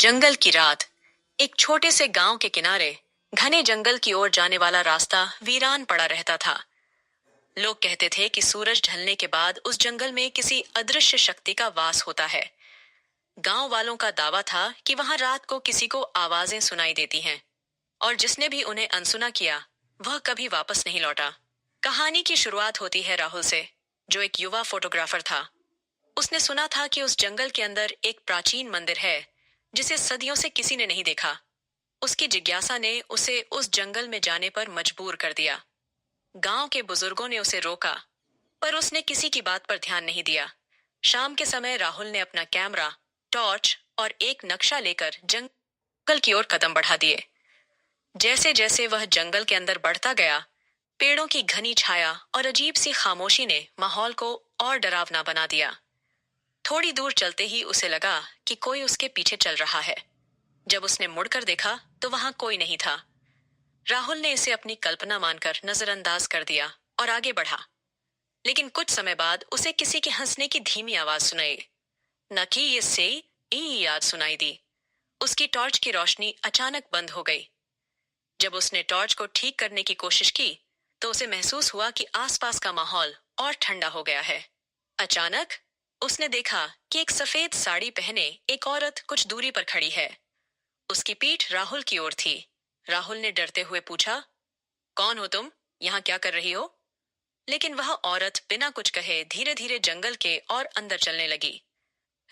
जंगल की रात। एक छोटे से गांव के किनारे घने जंगल की ओर जाने वाला रास्ता वीरान पड़ा रहता था। लोग कहते थे कि सूरज ढलने के बाद उस जंगल में किसी अदृश्य शक्ति का वास होता है। गांव वालों का दावा था कि वहां रात को किसी को आवाजें सुनाई देती हैं, और जिसने भी उन्हें अनसुना किया वह कभी वापस नहीं लौटा। कहानी की शुरुआत होती है राहुल से, जो एक युवा फोटोग्राफर था। उसने सुना था कि उस जंगल के अंदर एक प्राचीन मंदिर है जिसे सदियों से किसी ने नहीं देखा। उसकी जिज्ञासा ने उसे उस जंगल में जाने पर मजबूर कर दिया। गांव के बुजुर्गों ने उसे रोका, पर उसने किसी की बात पर ध्यान नहीं दिया। शाम के समय राहुल ने अपना कैमरा, टॉर्च और एक नक्शा लेकर जंगल की ओर कदम बढ़ा दिए। जैसे जैसे वह जंगल के अंदर बढ़ता गया, पेड़ों की घनी छाया और अजीब सी खामोशी ने माहौल को और डरावना बना दिया। थोड़ी दूर चलते ही उसे लगा कि कोई उसके पीछे चल रहा है। जब उसने मुड़कर देखा तो वहां कोई नहीं था। राहुल ने इसे अपनी कल्पना मानकर नजरअंदाज कर दिया और आगे बढ़ा। लेकिन कुछ समय बाद उसे किसी के हंसने की धीमी आवाज सुनाई। नकी ये से ई याद सुनाई दी। उसकी टॉर्च की रोशनी अचानक बंद हो गई। जब उसने टॉर्च को ठीक करने की कोशिश की तो उसे महसूस हुआ कि आसपास का माहौल और ठंडा हो गया है। अचानक उसने देखा कि एक सफेद साड़ी पहने एक औरत कुछ दूरी पर खड़ी है। उसकी पीठ राहुल की ओर थी। राहुल ने डरते हुए पूछा, कौन हो तुम? यहाँ क्या कर रही हो? लेकिन वह औरत बिना कुछ कहे धीरे धीरे जंगल के और अंदर चलने लगी।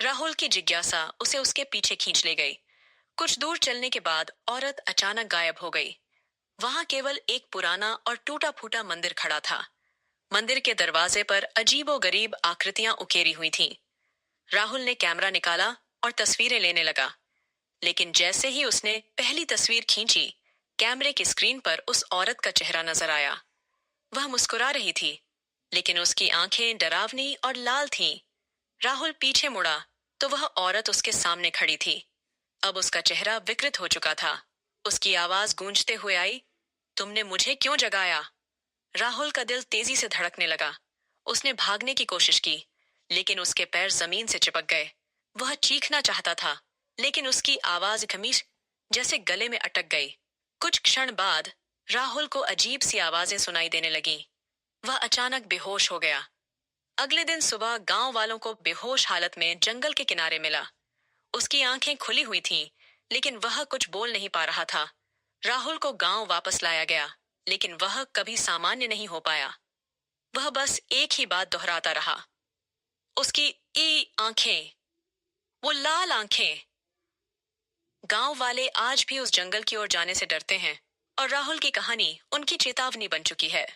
राहुल की जिज्ञासा उसे उसके पीछे खींच ले गई। कुछ दूर चलने के बाद औरत अचानक गायब हो गई। वहां केवल एक पुराना और टूटा फूटा मंदिर खड़ा था। मंदिर के दरवाजे पर अजीबोगरीब आकृतियां उकेरी हुई थीं। राहुल ने कैमरा निकाला और तस्वीरें लेने लगा। लेकिन जैसे ही उसने पहली तस्वीर खींची, कैमरे की स्क्रीन पर उस औरत का चेहरा नजर आया। वह मुस्कुरा रही थी, लेकिन उसकी आंखें डरावनी और लाल थीं। राहुल पीछे मुड़ा तो वह औरत उसके सामने खड़ी थी। अब उसका चेहरा विकृत हो चुका था। उसकी आवाज गूंजते हुए आई, तुमने मुझे क्यों जगाया? राहुल का दिल तेजी से धड़कने लगा। उसने भागने की कोशिश की, लेकिन उसके पैर जमीन से चिपक गए। वह चीखना चाहता था, लेकिन उसकी आवाज खमीज जैसे गले में अटक गई। कुछ क्षण बाद राहुल को अजीब सी आवाजें सुनाई देने लगी। वह अचानक बेहोश हो गया। अगले दिन सुबह गांव वालों को बेहोश हालत में जंगल के किनारे मिला। उसकी आंखें खुली हुई थीं, लेकिन वह कुछ बोल नहीं पा रहा था। राहुल को गांव वापस लाया गया, लेकिन वह कभी सामान्य नहीं हो पाया। वह बस एक ही बात दोहराता रहा, उसकी ई आंखें, वो लाल आंखें। गांव वाले आज भी उस जंगल की ओर जाने से डरते हैं, और राहुल की कहानी उनकी चेतावनी बन चुकी है।